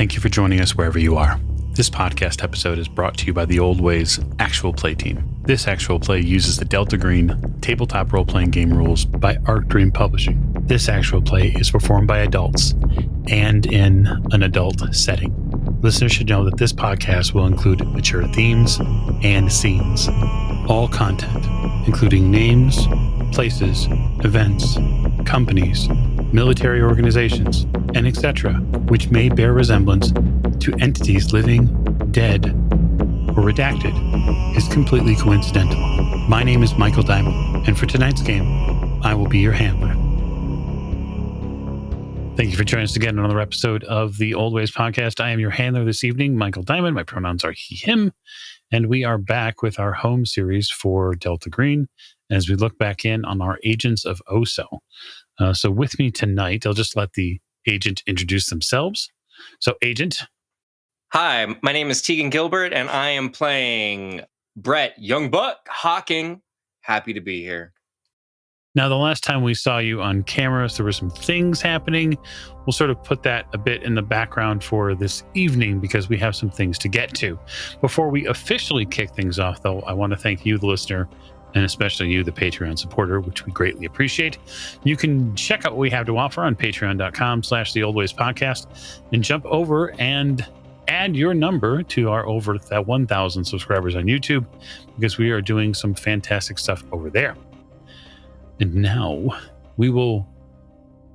Thank you for joining us wherever you are. This podcast episode is brought to you by the Old Ways actual play team. This actual play uses the Delta Green tabletop role-playing game rules by Arc Dream Publishing. This actual play is performed by adults and in an adult setting. Listeners should know that this podcast will include mature themes and scenes. All content, including names, places, events, companies, military organizations, and etc., which may bear resemblance to entities living, dead, or redacted, is completely coincidental. My name is Michael Diamond, and for tonight's game, I will be your handler. Thank you for joining us again on another episode of the Old Ways podcast. I am your handler this evening, Michael Diamond. My pronouns are he, him, and we are back with our home series for Delta Green as we look back in on our Agents of Oso. So with me tonight, I'll just let the agent introduce themselves. So, Agent. Hi, my name is Tegan Gilbert, and I am playing Brett Youngbuck Hawking. Happy to be here. Now, the last time we saw you on cameras, there were some things happening. We'll sort of put that a bit in the background for this evening because we have some things to get to. Before we officially kick things off, though, I want to thank you, the listener, and especially you, the Patreon supporter, which we greatly appreciate. You can check out what we have to offer on patreon.com/theoldwayspodcast and jump over and add your number to our over 1,000 subscribers on YouTube because we are doing some fantastic stuff over there. And now we will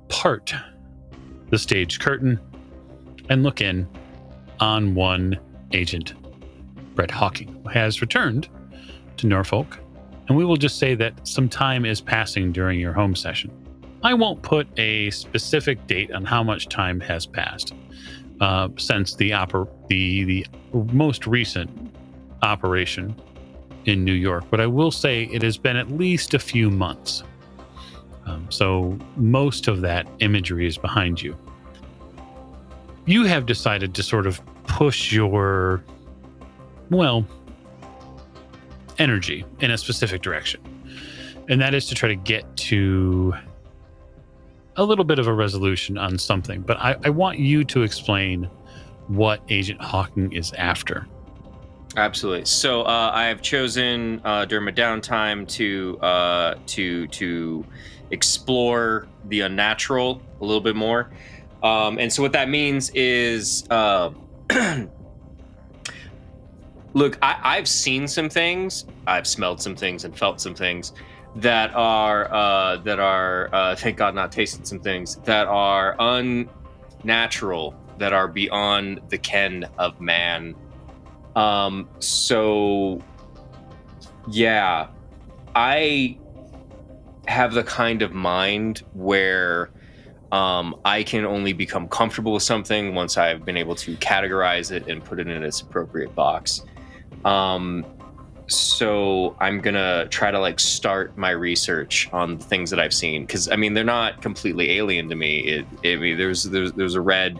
part the stage curtain and look in on one agent, Brett Hawking, who has returned to Norfolk. And we will just say that some time is passing during your home session. I won't put a specific date on how much time has passed since the most recent operation in New York, but I will say it has been at least a few months. So most of that imagery is behind you. You have decided to sort of push your, energy in a specific direction. And that is to try to get to a little bit of a resolution on something. But I want you to explain what Agent Hawking is after. Absolutely. So I have chosen during my downtime to explore the unnatural a little bit more. And so what that means is look, I've seen some things, I've smelled some things and felt some things that are thank God not tasted some things that are unnatural, that are beyond the ken of man. So yeah, I have the kind of mind where I can only become comfortable with something once I've been able to categorize it and put it in its appropriate box. So I'm gonna try to start my research on the things that I've seen, because they're not completely alien to me. There's a red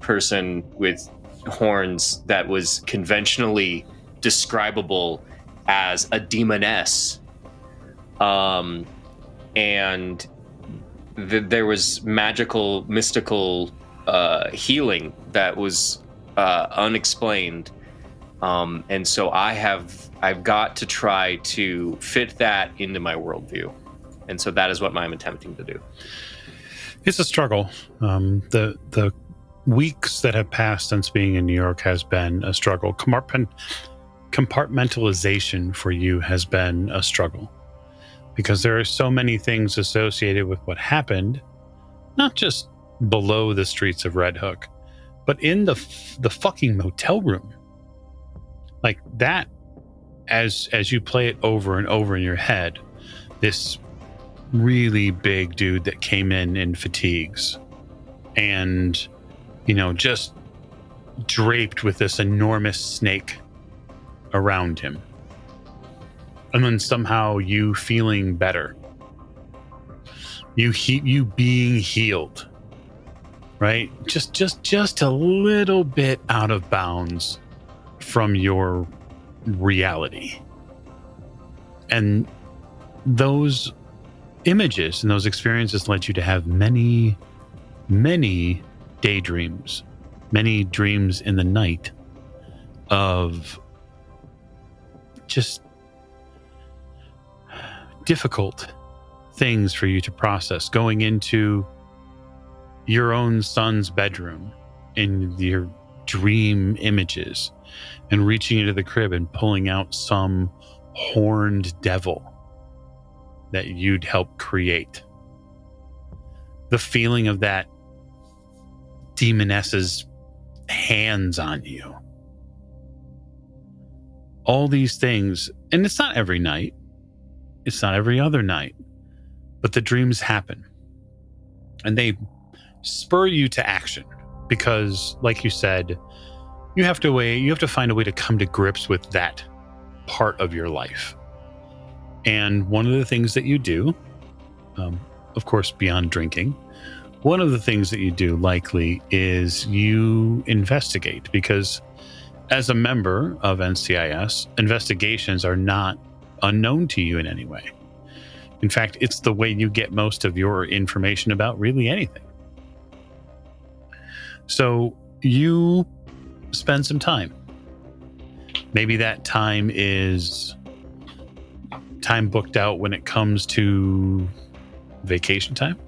person with horns that was conventionally describable as a demoness, and there was magical, mystical healing that was unexplained. And so I've got to try to fit that into my worldview. And so that is what I'm attempting to do. It's a struggle. The weeks that have passed since being in New York has been a struggle. Compartmentalization for you has been a struggle because there are so many things associated with what happened, not just below the streets of Red Hook, but in the fucking motel room. Like that, as you play it over and over in your head, this really big dude that came in fatigues and, just draped with this enormous snake around him. And then somehow you feeling better. You being healed, right? Just a little bit out of bounds from your reality. And those images and those experiences led you to have many, many daydreams, many dreams in the night of just difficult things for you to process, going into your own son's bedroom in your dream images and reaching into the crib and pulling out some horned devil that you'd help create. The feeling of that demoness's hands on you. All these things, and it's not every night, it's not every other night, but the dreams happen. And they spur you to action because, like you said, you have to find a way to come to grips with that part of your life. And one of the things that you do, of course, beyond drinking, one of the things that you do likely is you investigate, because as a member of NCIS, investigations are not unknown to you in any way. In fact, it's the way you get most of your information about really anything. So you spend some time. Maybe that time is time booked out when it comes to vacation time.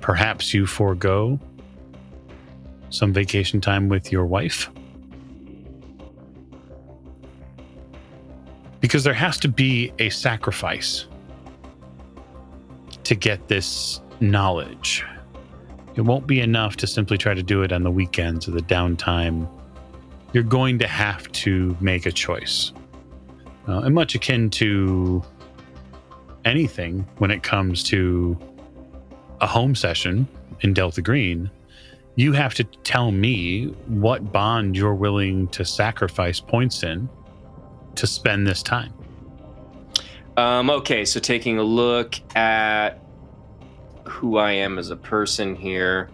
Perhaps you forego some vacation time with your wife. Because there has to be a sacrifice to get this knowledge. It won't be enough to simply try to do it on the weekends or the downtime. You're going to have to make a choice. And much akin to anything when it comes to a home session in Delta Green, you have to tell me what bond you're willing to sacrifice points in to spend this time. Okay, so taking a look at who I am as a person here,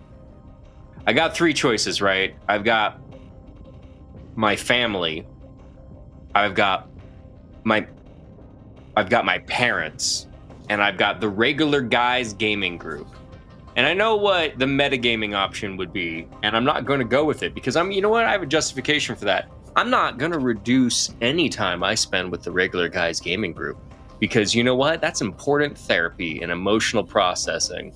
I got three choices, right? I've got my family, I've got my parents, and I've got the regular guys gaming group. And I know what the metagaming option would be, and I'm not going to go with it because you know what? I have a justification for that. I'm not going to reduce any time I spend with the regular guys gaming group because you know what? That's important therapy and emotional processing.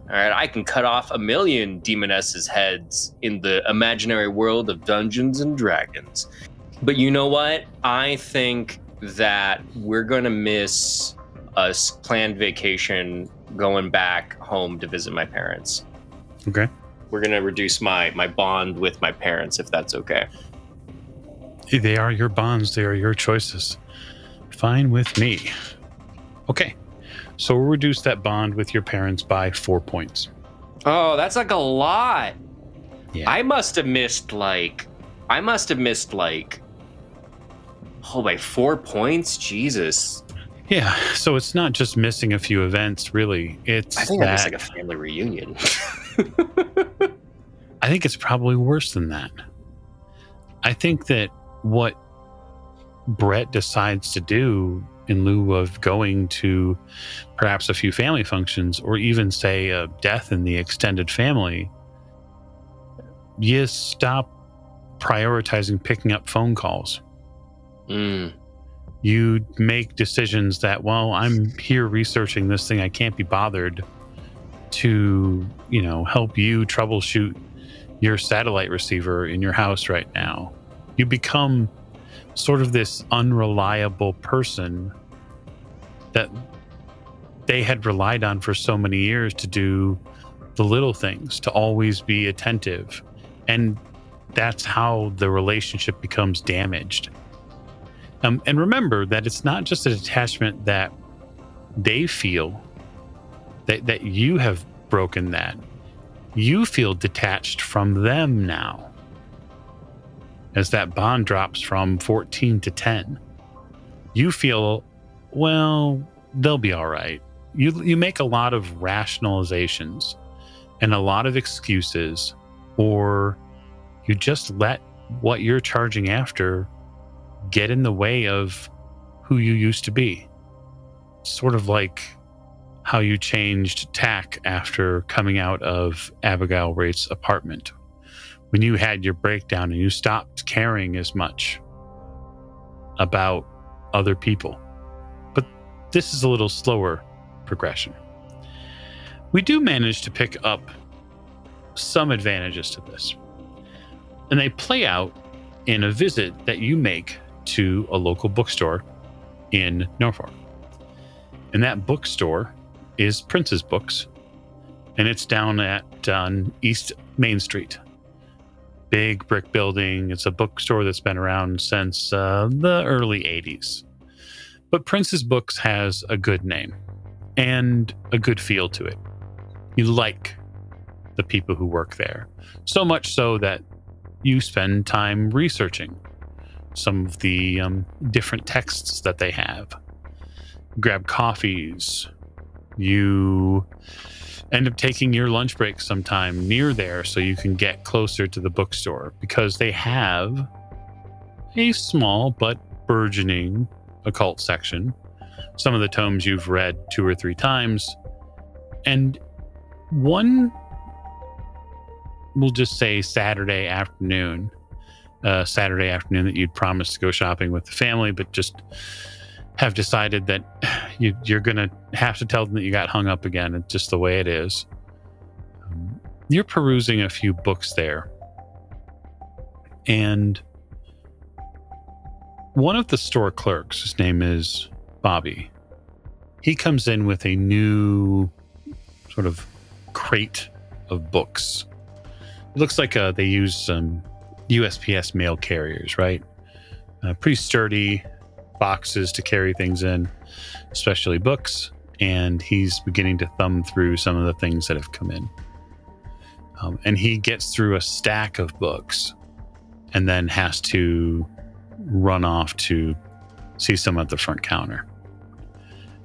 All right, I can cut off 1,000,000 demonesses' heads in the imaginary world of Dungeons and Dragons. But you know what? I think that we're going to miss a planned vacation going back home to visit my parents. Okay. We're going to reduce my bond with my parents, if that's okay. They are your bonds. They are your choices. Fine with me. Okay. So we'll reduce that bond with your parents by 4 points. Oh, that's like a lot. Yeah. I must have missed like, by 4 points? Jesus. Yeah. So it's not just missing a few events, really. I think I missed like a family reunion. I think it's probably worse than that. I think that what Brett decides to do in lieu of going to perhaps a few family functions or even say a death in the extended family, you stop prioritizing picking up phone calls. You make decisions that, well, I'm here researching this thing. I can't be bothered to, help you troubleshoot your satellite receiver in your house right now. You become sort of this unreliable person that they had relied on for so many years to do the little things, to always be attentive. And that's how the relationship becomes damaged. And remember that it's not just a detachment that they feel, that you have broken that. You feel detached from them now. As that bond drops from 14 to 10, you feel, well, they'll be all right. You make a lot of rationalizations and a lot of excuses, or you just let what you're charging after get in the way of who you used to be. Sort of like how you changed tack after coming out of Abigail Wraith's apartment. When you had your breakdown and you stopped caring as much about other people. But this is a little slower progression. We do manage to pick up some advantages to this. And they play out in a visit that you make to a local bookstore in Norfolk. And that bookstore is Prince's Books. And it's down at East Main Street. Big brick building. It's a bookstore that's been around since the early 80s. But Prince's Books has a good name and a good feel to it. You like the people who work there. So much so that you spend time researching some of the different texts that they have. Grab coffees. You end up taking your lunch break sometime near there so you can get closer to the bookstore, because they have a small but burgeoning occult section. Some of the tomes you've read 2 or 3 times. And one, we'll just say Saturday afternoon that you'd promised to go shopping with the family, but just have decided that you're going to have to tell them that you got hung up again. It's just the way it is. You're perusing a few books there. And one of the store clerks, his name is Bobby, he comes in with a new sort of crate of books. It looks like they use some USPS mail carriers, right? Pretty sturdy boxes to carry things in, especially books. And he's beginning to thumb through some of the things that have come in. And he gets through a stack of books and then has to run off to see someone at the front counter.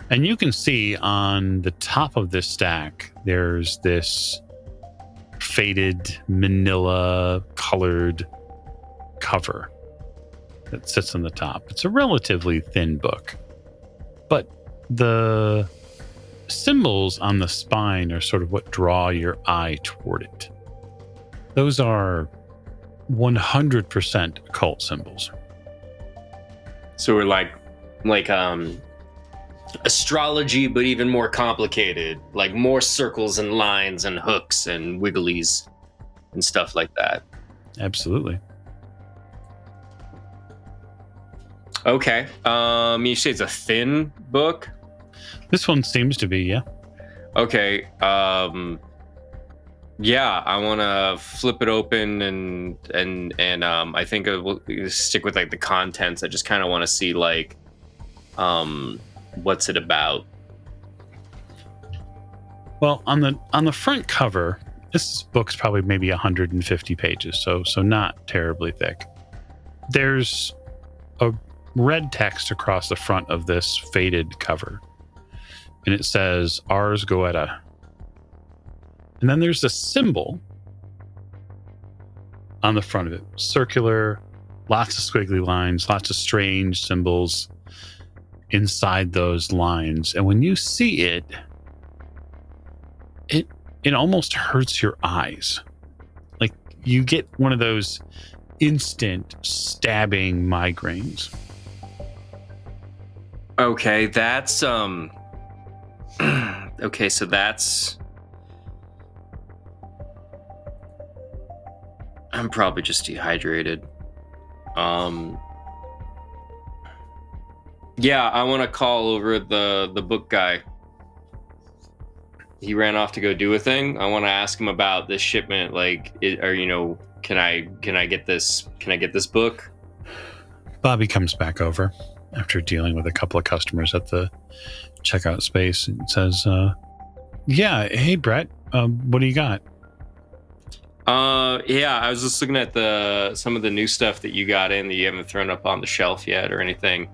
And you can see on the top of this stack, there's this faded manila colored cover that sits on the top. It's a relatively thin book, but the symbols on the spine are sort of what draw your eye toward it. Those are 100% occult symbols. So we're like astrology, but even more complicated, like more circles and lines and hooks and wigglies and stuff like that. Absolutely. Okay. You say it's a thin book? This one seems to be, yeah. Okay. Yeah, I want to flip it open and I think we'll stick with like the contents. I just kind of want to see like what's it about. Well, on the front cover, this book's probably maybe 150 pages, so not terribly thick. There's a red text across the front of this faded cover, and it says Ars Goetia. And then there's a symbol on the front of it, circular, lots of squiggly lines, lots of strange symbols inside those lines. And when you see it, it almost hurts your eyes. Like you get one of those instant stabbing migraines. Okay, that's okay, so that's I'm probably just dehydrated. Yeah, I want to call over the book guy. He ran off to go do a thing. I want to ask him about this shipment. Like, can I get this? Can I get this book? Bobby comes back over after dealing with a couple of customers at the checkout space and says, "Yeah, hey Brett, what do you got?" Yeah, I was just looking at some of the new stuff that you got in that you haven't thrown up on the shelf yet or anything.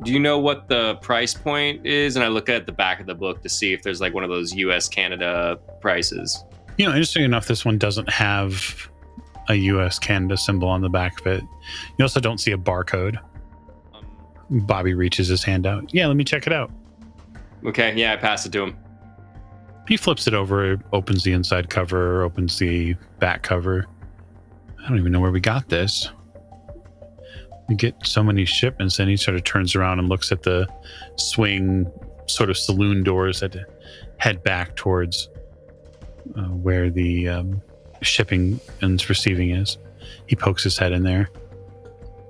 Do you know what the price point is? And I look at the back of the book to see if there's like one of those US Canada prices. Interesting enough, this one doesn't have a US Canada symbol on the back of it. You also don't see a barcode. Bobby reaches his hand out. Yeah, let me check it out. Okay, yeah, I pass it to him. He flips it over, opens the inside cover, opens the back cover. I don't even know where we got this. We get so many shipments, and he sort of turns around and looks at the swing sort of saloon doors that head back towards where the shipping and receiving is. He pokes his head in there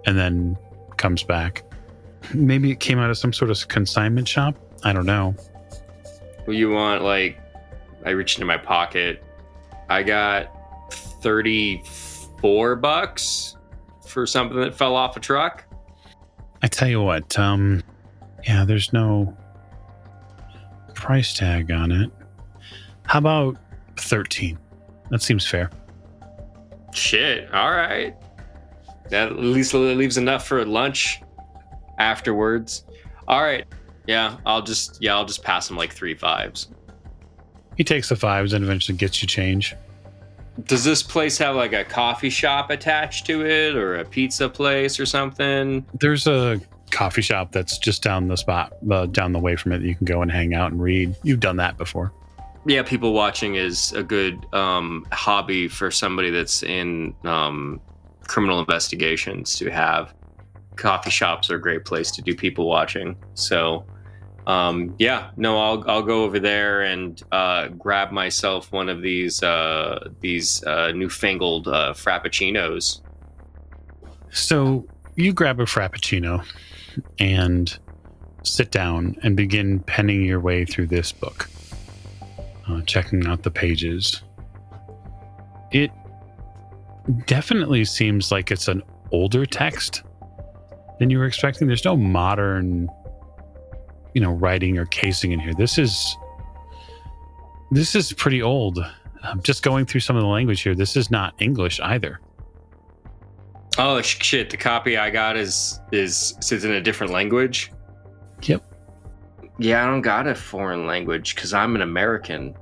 and then comes back. Maybe it came out of some sort of consignment shop. I don't know. Well, you want, like, I reached into my pocket. I got $34 for something that fell off a truck. I tell you what, yeah, there's no price tag on it. How about 13? That seems fair. Shit, all right. That at least leaves enough for lunch afterwards. All right. Yeah, I'll just pass him like 3 5s. He takes the 5s and eventually gets you change. Does this place have like a coffee shop attached to it, or a pizza place or something? There's a coffee shop that's just down the way from it that you can go and hang out and read. You've done that before. Yeah, people watching is a good hobby for somebody that's in criminal investigations to have. Coffee shops are a great place to do people watching. So, I'll go over there and grab myself one of these newfangled frappuccinos. So you grab a frappuccino and sit down and begin penning your way through this book, checking out the pages. It definitely seems like it's an older text than you were expecting. There's no modern, writing or casing in here. This is pretty old. Just going through some of the language here. This is not English either. Oh shit! The copy I got is in a different language. Yep. Yeah, I don't got a foreign language because I'm an American.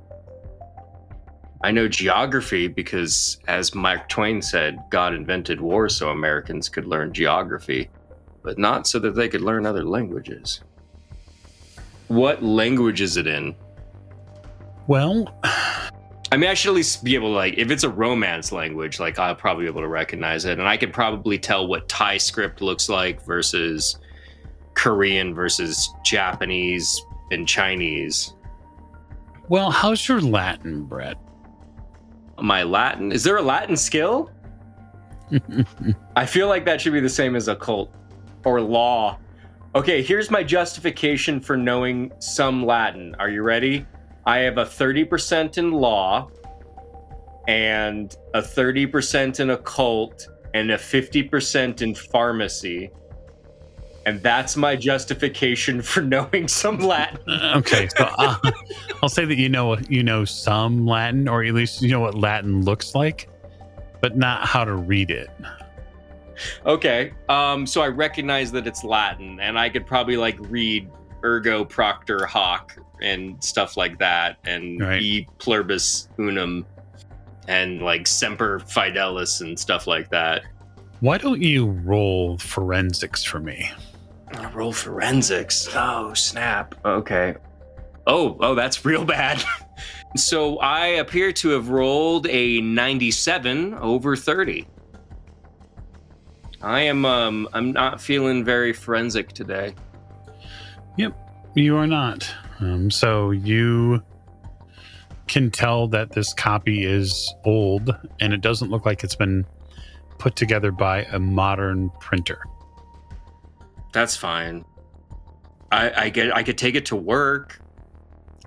I know geography because, as Mark Twain said, God invented war so Americans could learn geography, but not so that they could learn other languages. What language is it in? Well, I mean, I should at least be able to, like, if it's a romance language, like, I'll probably be able to recognize it. And I could probably tell what Thai script looks like versus Korean versus Japanese and Chinese. well, how's your Latin, Brett? My Latin? Is there a Latin skill? I feel like that should be the same as occult or law. Okay, here's my justification for knowing some Latin. Are you ready? I have a 30% in law and a 30% in occult and a 50% in pharmacy. And that's my justification for knowing some Latin. Okay, so I'll say that you know some Latin, or at least you know what Latin looks like, but not how to read it. Okay, so I recognize that it's Latin, and I could probably like read ergo proctor hoc and stuff like that, and Right. e pluribus unum, and like semper fidelis and stuff like that. Why don't you roll forensics for me? Roll forensics. Oh, snap. Okay. Oh, that's real bad. So I appear to have rolled a 97 over 30. I'm not feeling very forensic today. Yep, you are not. So you can tell that this copy is old, and it doesn't look like it's been put together by a modern printer. That's fine. I could take it to work.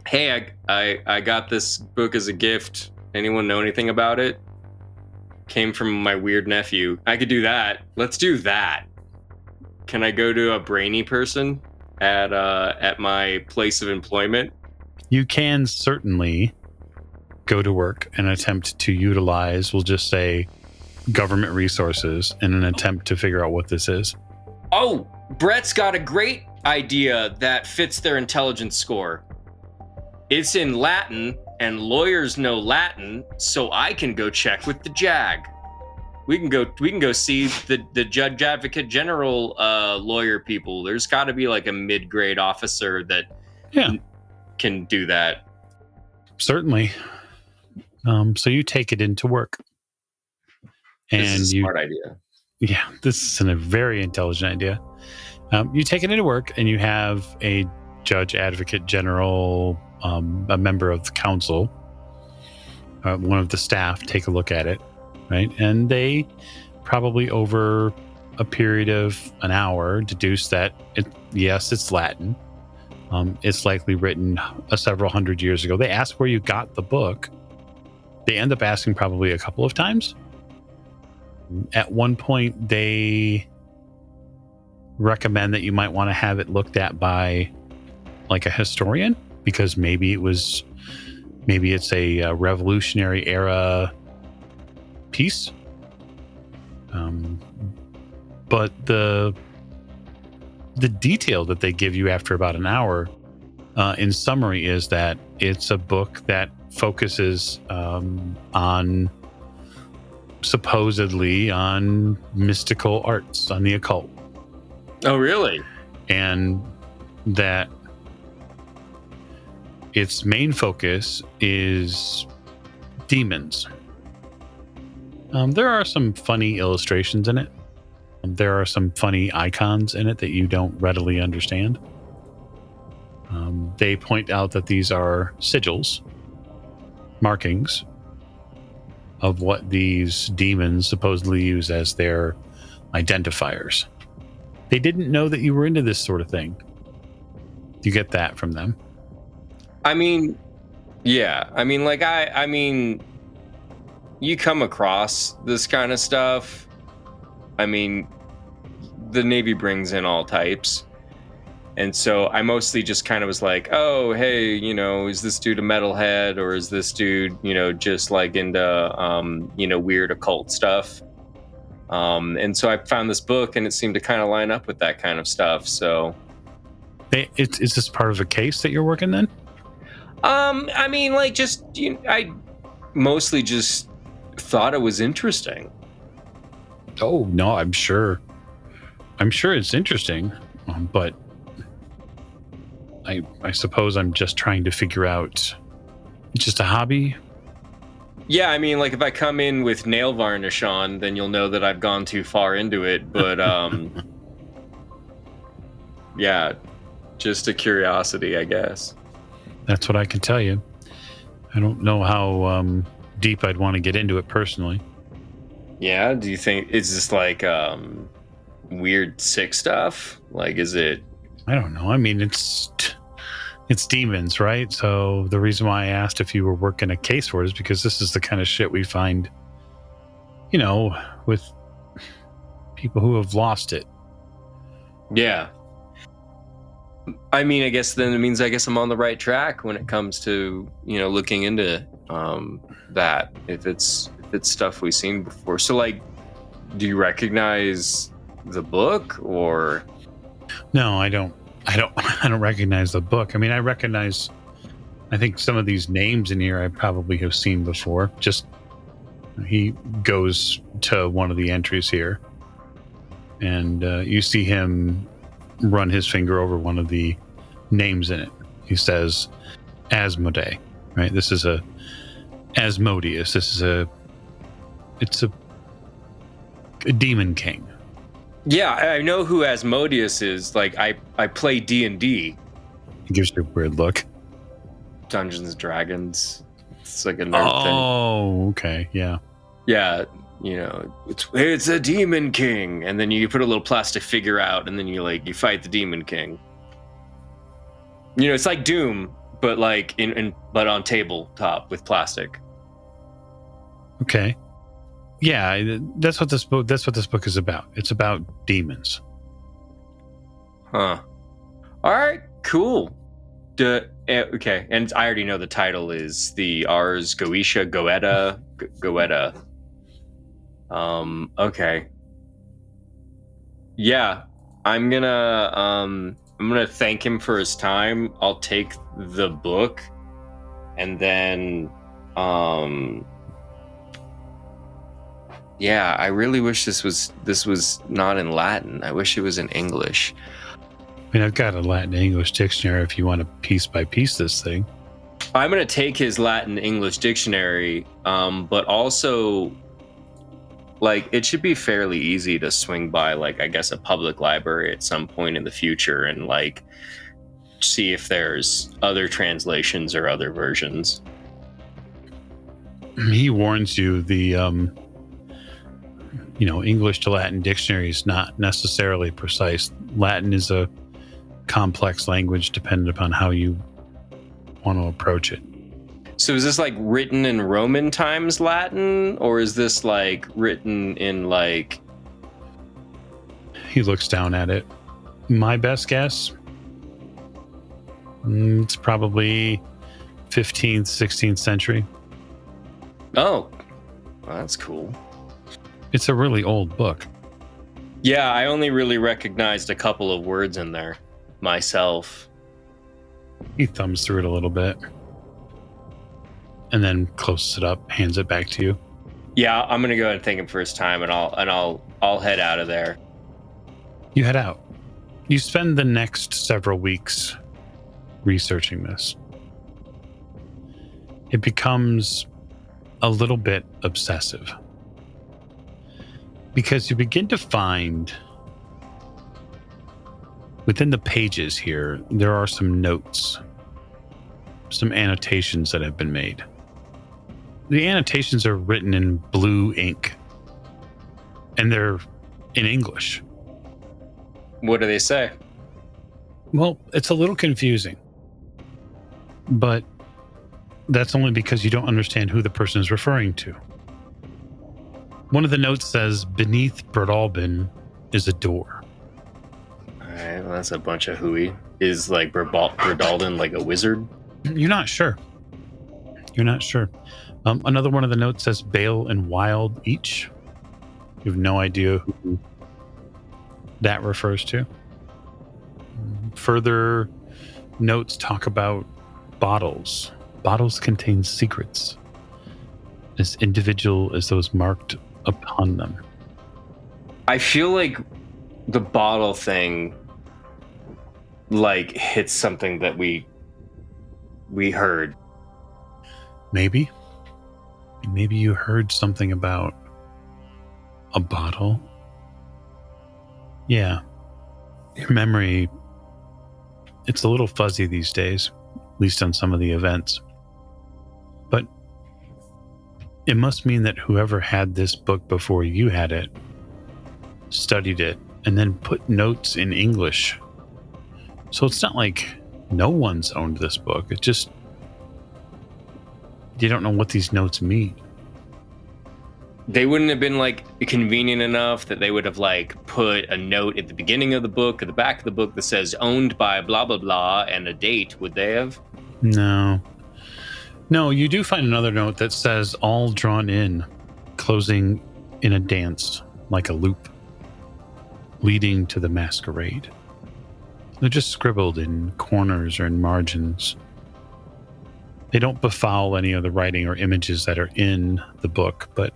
Hey, I got this book as a gift. Anyone know anything about it? Came from my weird nephew. I could do that. Let's do that. Can I go to a brainy person at my place of employment? You can certainly go to work and attempt to utilize, we'll just say, government resources in an attempt to figure out what this is. Oh, Brett's got a great idea that fits their intelligence score. It's in Latin, and lawyers know Latin, so I can go check with the JAG. We can go see the Judge Advocate General lawyer people. There's got to be like a mid-grade officer that can do that. Certainly. So you take it into work. This is a And smart idea. yeah, this is a very intelligent idea. You take it into work, and you have a judge, advocate general, a member of the council, one of the staff take a look at it, right? And they probably over a period of an hour deduce that yes, it's Latin. It's likely written several hundred years ago. They ask where you got the book. They end up asking probably a couple of times. At one point, they recommend that you might want to have it looked at by like a historian, because maybe it's a revolutionary era piece. But the detail that they give you after about an hour, in summary, is that it's a book that focuses supposedly on mystical arts, on the occult. Oh, really? And that its main focus is demons. There are some funny illustrations in it. There are some funny icons in it that you don't readily understand. They point out that these are sigils, markings of what these demons supposedly use as their identifiers. They didn't know that you were into this sort of thing. You get that from them. I mean, yeah. I mean, you come across this kind of stuff. I mean, the Navy brings in all types. And so I mostly just kind of was like, oh, hey, is this dude a metalhead, or is this dude, just like into, weird occult stuff? And so I found this book, and it seemed to kind of line up with that kind of stuff. So, is this part of a case that you're working then? I mean, I mostly just thought it was interesting. Oh no, I'm sure it's interesting, but I suppose I'm just trying to figure out, just a hobby. Yeah, I mean, like if I come in with nail varnish on, then you'll know that I've gone too far into it. But yeah, just a curiosity, I guess. That's what I can tell you. I don't know how deep I'd want to get into it personally. Yeah, do you think is this like weird sick stuff? Like, is it? I don't know. I mean, it's demons, right? So the reason why I asked if you were working a case for it is because this is the kind of shit we find, with people who have lost it. Yeah. I mean, I guess then it means I'm on the right track when it comes to, looking into that, if it's stuff we've seen before. So like, do you recognize the book, or? No, I don't recognize the book. I mean, I think some of these names in here I probably have seen before. Just, he goes to one of the entries here, and you see him run his finger over one of the names in it. He says Asmodee, right? This is a Asmodeus. It's a demon king. Yeah, I know who Asmodeus is. Like, I play D&D. He gives you a weird look. Dungeons and Dragons. It's like a nerd thing. Oh, okay, yeah. Yeah, it's a demon king, and then you put a little plastic figure out, and then you fight the demon king. It's like Doom, but like but on tabletop with plastic. Okay. Yeah, that's what this book is about. It's about demons. Huh. All right, cool. Okay, and I already know the title is the Ars Goetia Goetta. Okay. Yeah, I'm gonna thank him for his time. I'll take the book, and then yeah, I really wish this was not in Latin. I wish it was in English. mean, I've got a Latin English dictionary if you want to piece by piece this thing. I'm going to take his Latin English dictionary, but also, like, it should be fairly easy to swing by, like, I guess, a public library at some point in the future and, like, see if there's other translations or other versions. He warns you the, English to Latin dictionary is not necessarily precise. Latin is a complex language dependent upon how you want to approach it. So is this like written in Roman times Latin, or is this like written in like... He looks down at it. My best guess, it's probably 15th, 16th century. Oh, well, that's cool. It's a really old book. Yeah, I only really recognized a couple of words in there myself. He thumbs through it a little bit and then closes it up, hands it back to you. Yeah, I'm gonna go ahead and take it first time, and I'll head out of there. You head out. You spend the next several weeks researching this. It becomes a little bit obsessive because you begin to find within the pages here, there are some notes, some annotations that have been made. The annotations are written in blue ink, and they're in English. What do they say? Well, it's a little confusing, but that's only because you don't understand who the person is referring to. One of the notes says, beneath Bradalbin is a door. All right, well, that's a bunch of hooey. Is like Bradalbin like a wizard? You're not sure. Another one of the notes says Bale and Wild each. You have no idea who that refers to. Further notes talk about bottles. Bottles contain secrets, as individual as those marked upon them. I feel like the bottle thing like hits something that we heard. Maybe you heard something about a bottle. Yeah. Your memory, it's a little fuzzy these days, at least on some of the events. But it must mean that whoever had this book before you had it studied it and then put notes in English. So it's not like no one's owned this book. It's just you don't know what these notes mean. They wouldn't have been like convenient enough that they would have like put a note at the beginning of the book or the back of the book that says owned by blah blah blah and a date, would they have? No, you do find another note that says all drawn in, closing in a dance like a loop, leading to the masquerade. They're just scribbled in corners or in margins. They don't befoul any of the writing or images that are in the book, but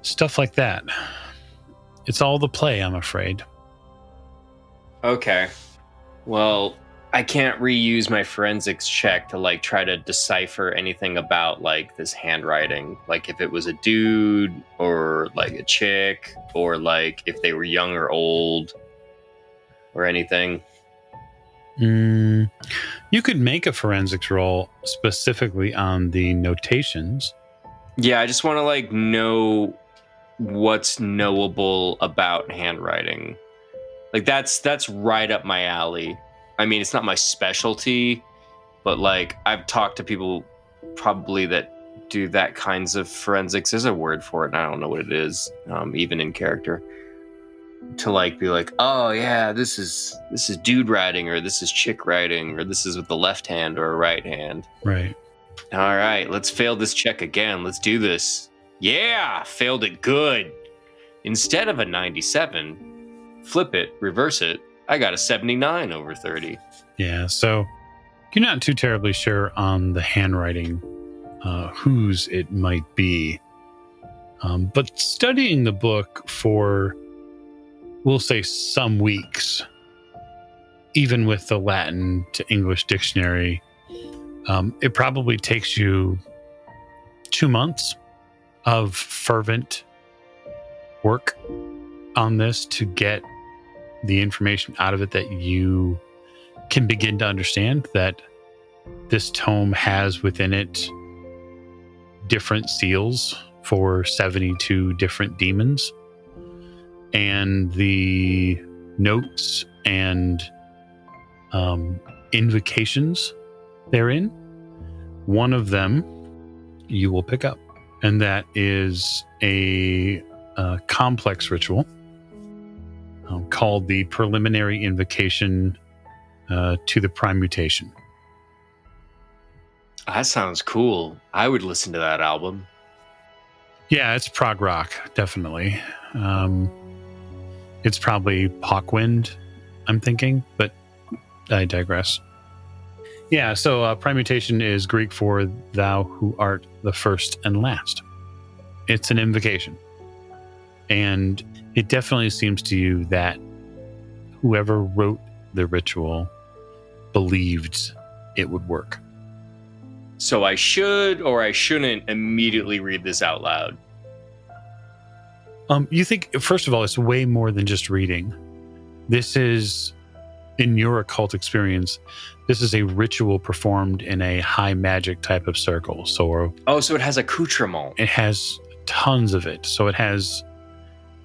stuff like that. It's all the play, I'm afraid. Okay. Well, I can't reuse my forensics check to like try to decipher anything about like this handwriting. Like if it was a dude or like a chick or like if they were young or old or anything. You could make a forensics roll specifically on the notations. Yeah, I just want to like know what's knowable about handwriting. Like that's right up my alley. I mean, it's not my specialty, but like I've talked to people probably that do that kinds of forensics. There's a word for it, and I don't know what it is, even in character. To like be like, oh yeah, this is dude writing, or this is chick writing, or this is with the left hand or right hand. Right. All right, let's fail this check again. Let's do this. Yeah, failed it good. Instead of a 97, flip it, reverse it. I got a 79 over 30. Yeah, so you're not too terribly sure on the handwriting, whose it might be. But studying the book for, we'll say, some weeks, even with the Latin to English dictionary, it probably takes you 2 months of fervent work on this to get the information out of it that you can begin to understand that this tome has within it different seals for 72 different demons, and the notes and invocations therein. One of them you will pick up, and that is a complex ritual called the preliminary invocation to the prime mutation. That sounds cool. I would listen to that album. Yeah, it's prog rock, definitely. It's probably Hawkwind, I'm thinking, but I digress. Yeah, so prime mutation is Greek for thou who art the first and last. It's an invocation. And it definitely seems to you that whoever wrote the ritual believed it would work. So I should or I shouldn't immediately read this out loud? You think, first of all, it's way more than just reading. This is, in your occult experience, this is a ritual performed in a high magic type of circle. So it has accoutrement. It has tons of it. So it has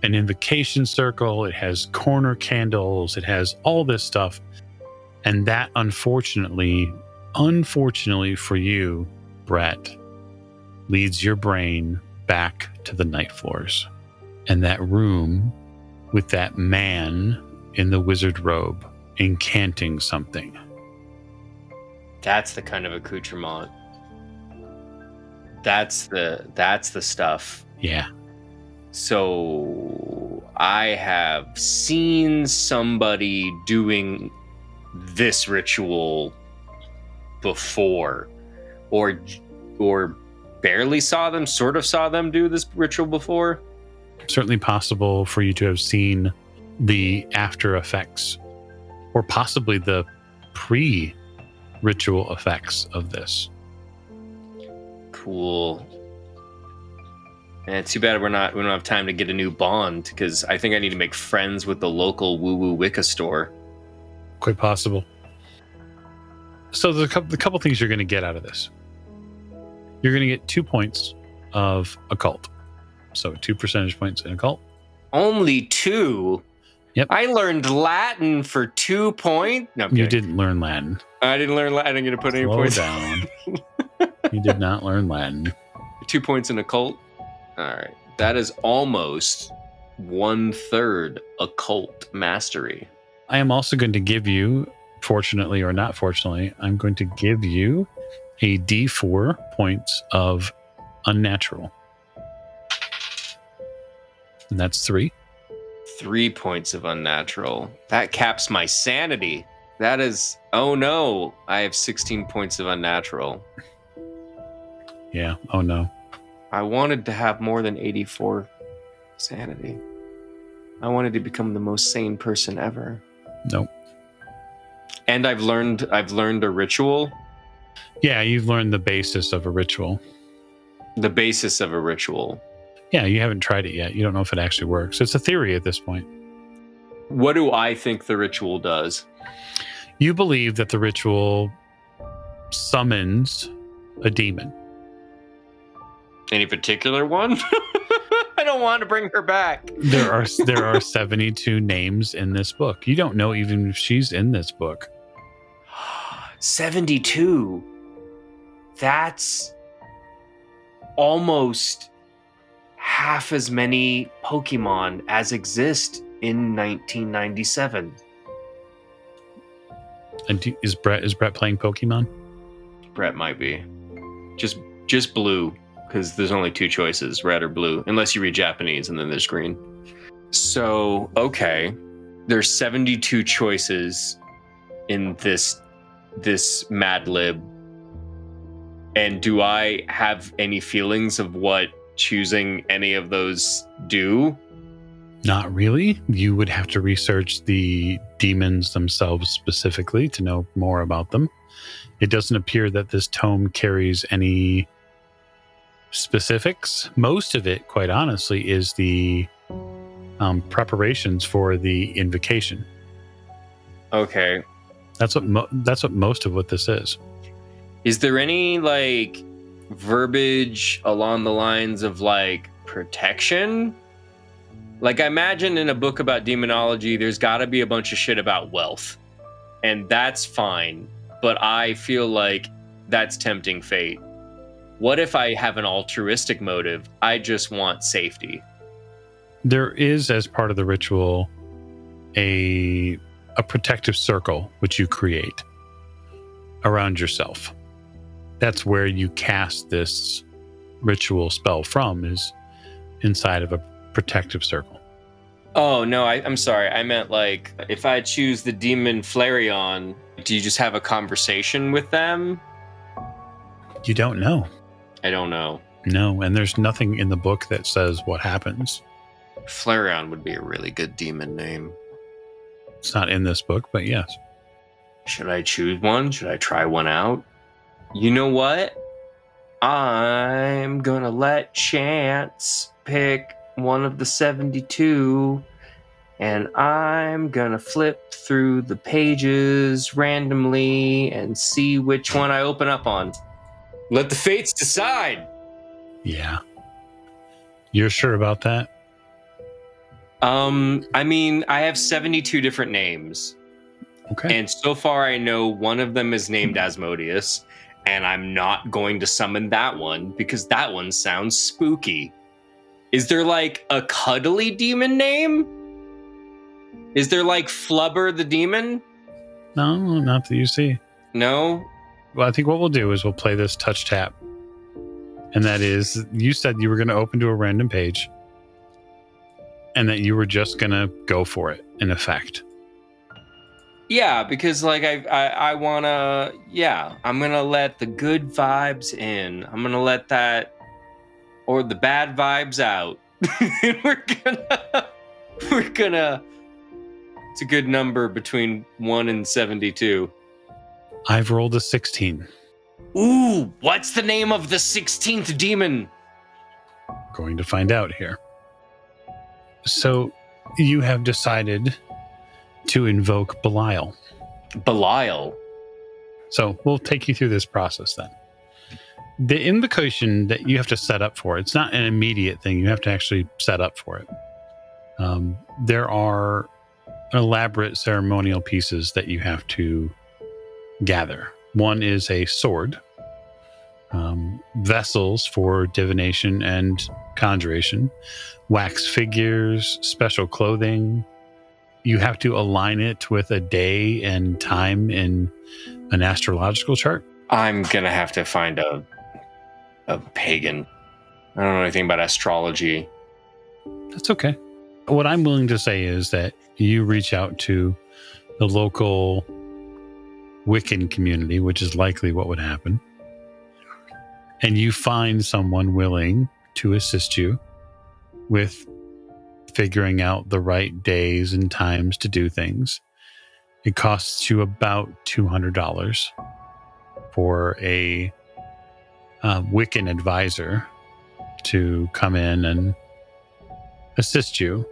an invocation circle, it has corner candles, it has all this stuff. And that, unfortunately for you, Brett, leads your brain back to the night floors and that room with that man in the wizard robe incanting something. That's the kind of accoutrement. That's the stuff. Yeah. So I have seen somebody doing this ritual before, or barely saw them, sort of saw them do this ritual before. Certainly possible for you to have seen the after effects, or possibly the pre-ritual effects of this. Cool. And it's too bad we don't have time to get a new bond, because I think I need to make friends with the local woo-woo Wicca store. Quite possible. So the couple things you're going to get out of this. You're going to get 2 points of occult. So 2 percentage points in occult. Only 2? Yep. I learned Latin for 2 points? No, you didn't learn Latin. I didn't learn Latin. I didn't get to put any points down. You did not learn Latin. 2 points in occult? All right. That is almost 1/3 occult mastery. I am also going to give you, fortunately or not fortunately, I'm going to give you a D4 points of unnatural. And that's 3. 3 points of unnatural. That caps my sanity. That is, oh no, I have 16 points of unnatural. Yeah, oh no. I wanted to have more than 84 sanity. I wanted to become the most sane person ever. Nope. And I've learned a ritual. Yeah, you've learned the basis of a ritual. The basis of a ritual. Yeah, you haven't tried it yet. You don't know if it actually works. It's a theory at this point. What do I think the ritual does? You believe that the ritual summons a demon. Any particular one? I don't want to bring her back. There are 72 names in this book. You don't know even if she's in this book. 72. That's almost half as many Pokemon as exist in 1997. And is Brett playing Pokemon? Brett might be. Just blue, because there's only 2 choices, red or blue, unless you read Japanese and then there's green. So, okay, there's 72 choices in this Mad Lib. And do I have any feelings of what choosing any of those do? Not really. You would have to research the demons themselves specifically to know more about them. It doesn't appear that this tome carries any specifics. Most of it, quite honestly, is the preparations for the invocation. Okay. That's what most of what this is. Is there any like verbiage along the lines of like protection? Like I imagine in a book about demonology, there's got to be a bunch of shit about wealth, and that's fine. But I feel like that's tempting fate. What if I have an altruistic motive? I just want safety. There is, as part of the ritual, a protective circle which you create around yourself. That's where you cast this ritual spell from, is inside of a protective circle. Oh, no, I'm sorry. I meant like if I choose the demon Flareon, do you just have a conversation with them? You don't know. I don't know. No, and there's nothing in the book that says what happens. Flareon would be a really good demon name. It's not in this book, but yes. Should I choose one? Should I try one out? You know what? I'm gonna let chance pick one of the 72, and I'm gonna flip through the pages randomly and see which one I open up on. Let the fates decide. Yeah. You're sure about that? I mean, I have 72 different names. Okay. And so far I know one of them is named Asmodeus, and I'm not going to summon that one because that one sounds spooky. Is there like a cuddly demon name? Is there like Flubber the demon? No, not that you see. No? Well, I think what we'll do is we'll play this touch tap. And that is, you said you were going to open to a random page and that you were just going to go for it, in effect. Yeah, because like I want to, I'm going to let the good vibes in. I'm going to let that, or the bad vibes out. we're gonna, it's a good number between 1 and 72. I've rolled a 16. Ooh, what's the name of the 16th demon? Going to find out here. So you have decided to invoke Belial. Belial. So we'll take you through this process then. The invocation that you have to set up for, it's not an immediate thing. You have to actually set up for it. There are elaborate ceremonial pieces that you have to gather. One is a sword, vessels for divination and conjuration, wax figures, special clothing. You have to align it with a day and time in an astrological chart. I'm gonna have to find a pagan. I don't know anything about astrology. That's okay. What I'm willing to say is that you reach out to the local Wiccan community, which is likely what would happen, and you find someone willing to assist you with figuring out the right days and times to do things. It costs you about $200 for a Wiccan advisor to come in and assist you.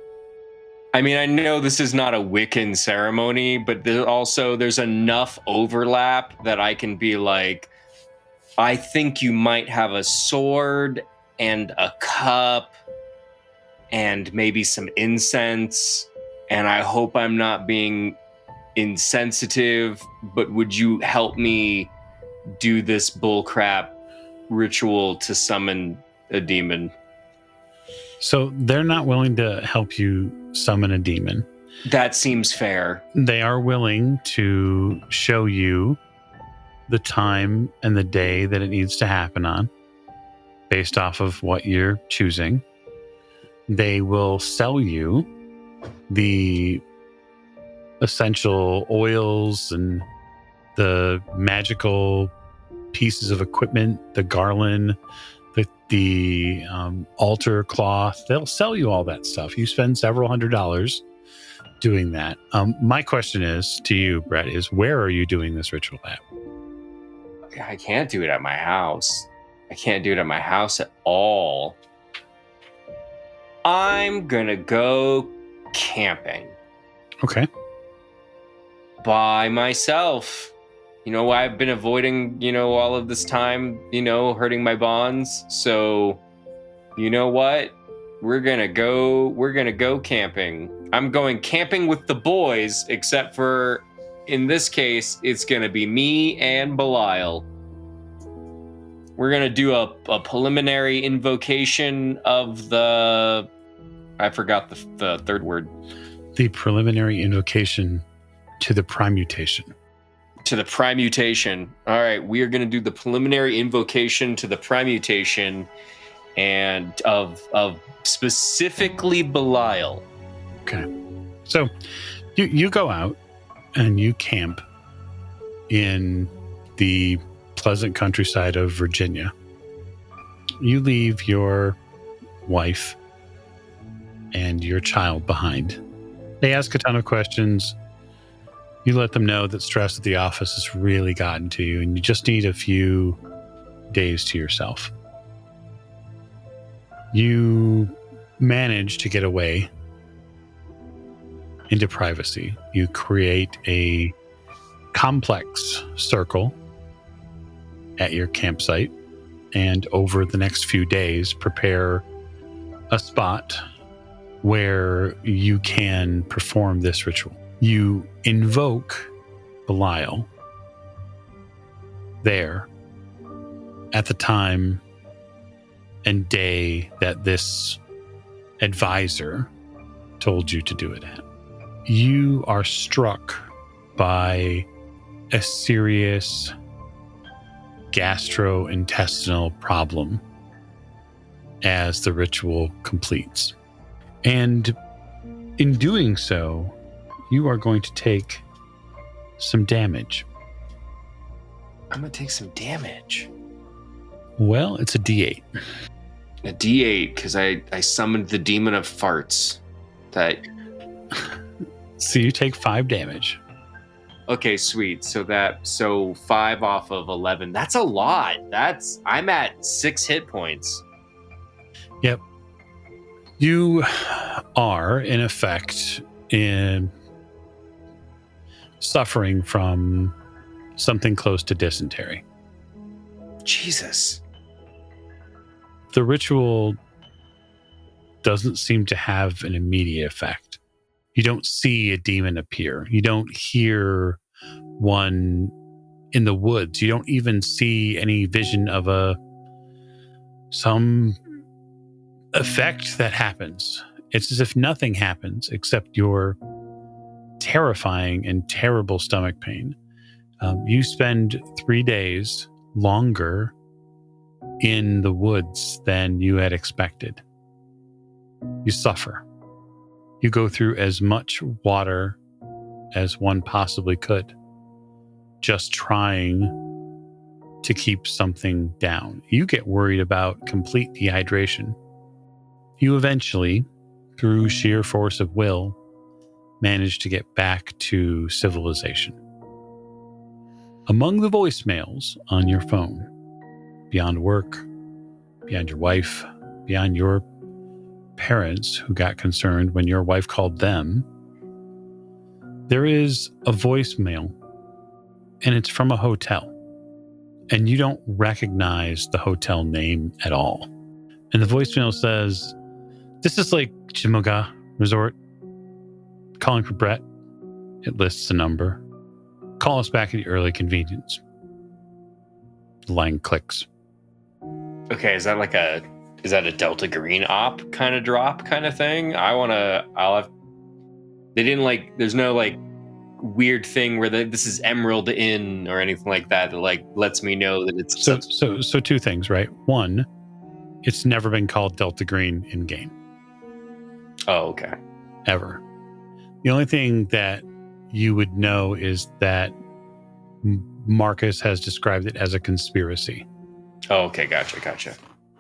I mean, I know this is not a Wiccan ceremony, but there's enough overlap that I can be like, I think you might have a sword and a cup and maybe some incense, and I hope I'm not being insensitive, but would you help me do this bullcrap ritual to summon a demon? So they're not willing to help you summon a demon. That seems fair. They are willing to show you the time and the day that it needs to happen on, based off of what you're choosing. They will sell you the essential oils and the magical pieces of equipment, the garland, the altar cloth. They'll sell you all that stuff. You spend several $100s doing that. My question is to you, Brett, is where are you doing this ritual at? I can't do it at my house. I can't do it at my house at all. I'm gonna go camping. Okay. By myself. I've been avoiding, all of this time, hurting my bonds. So, you know what? We're gonna go camping. I'm going camping with the boys, except for in this case, it's gonna be me and Belial. We're gonna do a preliminary invocation of the I forgot the third word. The preliminary invocation to the primutation. To the primutation. All right, we are going to do the preliminary invocation to the primutation, and of specifically Belial. Okay, so you go out and you camp in the pleasant countryside of Virginia. You leave your wife and your child behind. They ask a ton of questions. You let them know that stress at the office has really gotten to you and you just need a few days to yourself. You manage to get away into privacy. You create a complex circle at your campsite, and over the next few days, prepare a spot where you can perform this ritual. You invoke Belial there at the time and day that this advisor told you to do it at. You are struck by a serious gastrointestinal problem as the ritual completes. And in doing so, you are going to take some damage. I'm going to take some damage. Well, it's a D8. A D8, because I summoned the demon of farts. So you take 5 damage. Okay, sweet. So 5 off of 11. That's a lot. I'm at 6 hit points. Yep. You are, in effect, suffering from something close to dysentery. Jesus. The ritual doesn't seem to have an immediate effect. You don't see a demon appear. You don't hear one in the woods. You don't even see any vision of some effect that happens. It's as if nothing happens except your terrifying and terrible stomach pain. You spend 3 days longer in the woods than you had expected. You suffer. You go through as much water as one possibly could, just trying to keep something down. You get worried about complete dehydration. You eventually, through sheer force of will, manage to get back to civilization. Among the voicemails on your phone, beyond work, beyond your wife, beyond your parents who got concerned when your wife called them, there is a voicemail, and it's from a hotel. And you don't recognize the hotel name at all. And the voicemail says, "This is Lake Chimoga Resort. Calling for Brett." It lists a number. "Call us back at your early convenience." The line clicks. Okay, is that a Delta Green op kind of drop kind of thing? There's no weird thing where this is Emerald Inn or anything like that lets me know that it's so 2 things, right? 1, it's never been called Delta Green in game. Oh, okay. Ever. The only thing that you would know is that Marcus has described it as a conspiracy. Oh, okay, gotcha.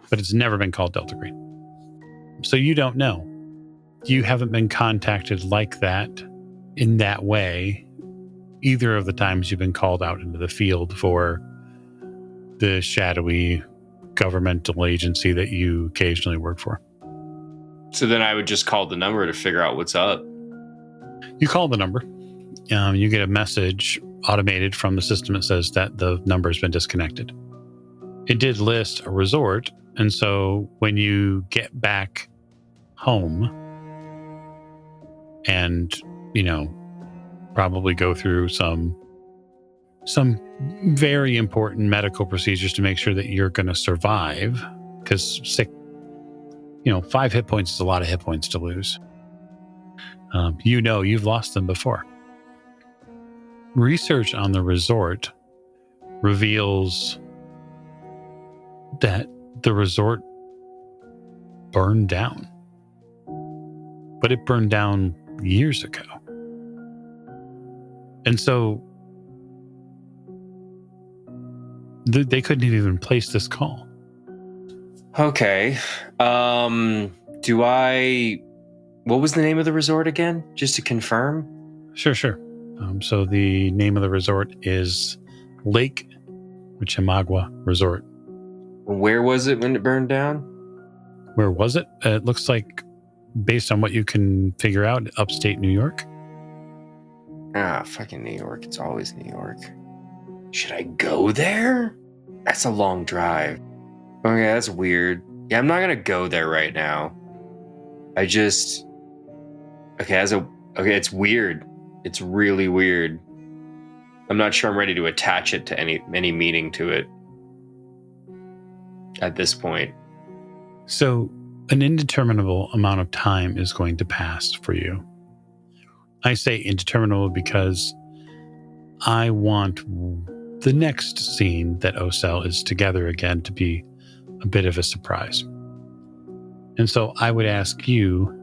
but it's never been called Delta Green. So you don't know. You haven't been contacted like that in that way either of the times you've been called out into the field for the shadowy governmental agency that you occasionally work for. So then I would just call the number to figure out what's up. You call the number. You get a message automated from the system that says that the number has been disconnected. It did list a resort, and so when you get back home and, probably go through some very important medical procedures to make sure that you're going to survive, because 5 hit points is a lot of hit points to lose. You've lost them before. Research on the resort reveals that the resort burned down, but it burned down years ago. And so they couldn't even place this call. Okay. What was the name of the resort again? Just to confirm? Sure. So the name of the resort is Lake Chimagua Resort. Where was it when it burned down? Where was it? It looks like, based on what you can figure out, upstate New York. Fucking New York. It's always New York. Should I go there? That's a long drive. Okay, that's weird. Yeah, I'm not gonna go there right now. It's weird. It's really weird. I'm not sure I'm ready to attach it to any meaning to it at this point. So an indeterminable amount of time is going to pass for you. I say indeterminable because I want the next scene that Ocel is together again to be a bit of a surprise. And so I would ask you,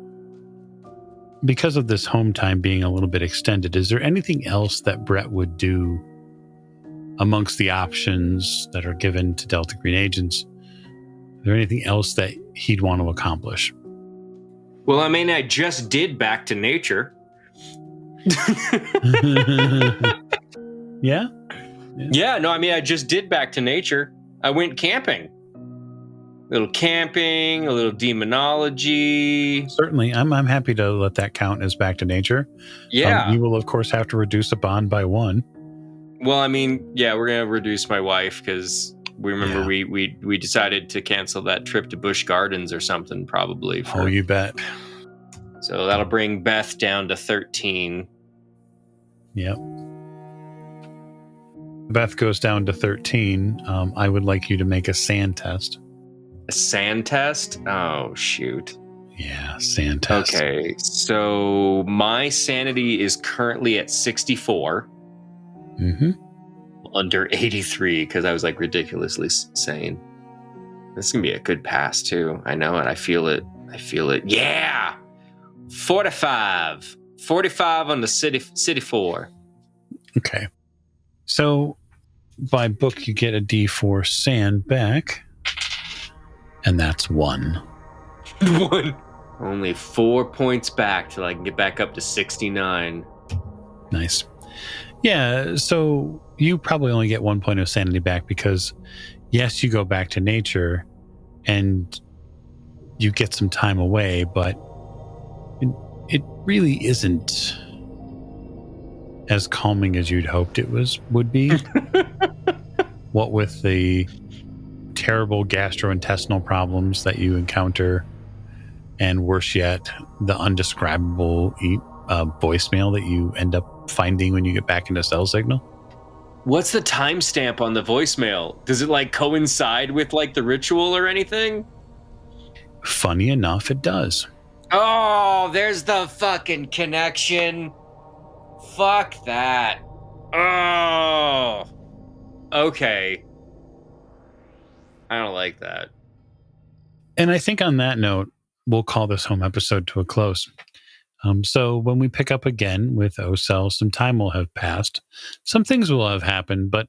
because of this home time being a little bit extended, is there anything else that Brett would do amongst the options that are given to Delta Green agents? Is there anything else that he'd want to accomplish? Well, I mean, I just did Back to Nature. Yeah? Yeah, no, I mean, I just did Back to Nature. I went camping. A little camping, a little demonology. Certainly. I'm happy to let that count as Back to Nature. Yeah. You will, of course, have to reduce a bond by 1. Well, I mean, yeah, we're going to reduce my wife because we remember we decided to cancel that trip to Busch Gardens or something, probably. Oh, you bet. So that'll bring Beth down to 13. Yep. Beth goes down to 13. I would like you to make a sand test. A sand test? Oh, shoot. Yeah, sand test. Okay, so my sanity is currently at 64. Mm-hmm. Under 83 because I was like ridiculously sane. This is going to be a good pass too. I know it. I feel it. Yeah! 45. 45 on the city 4. Okay. So by book, you get a D4 sand back. And that's 1. 1. Only 4 points back till I can get back up to 69. Nice. Yeah, so you probably only get 1 point of sanity back because, yes, you go back to nature and you get some time away, but it really isn't as calming as you'd hoped it would be. What with the terrible gastrointestinal problems that you encounter, and worse yet, the undescribable voicemail that you end up finding when you get back into cell signal. What's the timestamp on the voicemail? Does it like coincide with like the ritual or anything? Funny enough, it does. Oh, there's the fucking connection. Fuck that. Oh. Okay. I don't like that. And I think on that note, we'll call this home episode to a close. So when we pick up again with Ocel, some time will have passed. Some things will have happened, but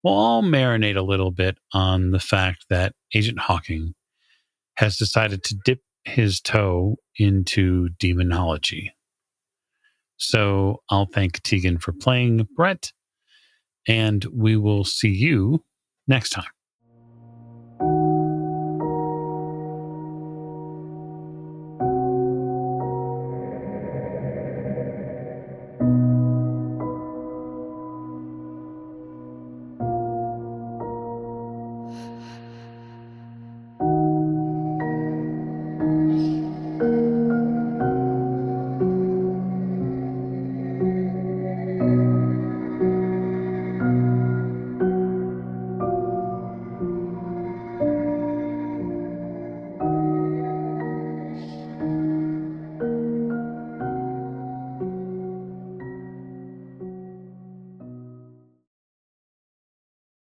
we'll all marinate a little bit on the fact that Agent Hawking has decided to dip his toe into demonology. So I'll thank Tegan for playing Brett, and we will see you next time.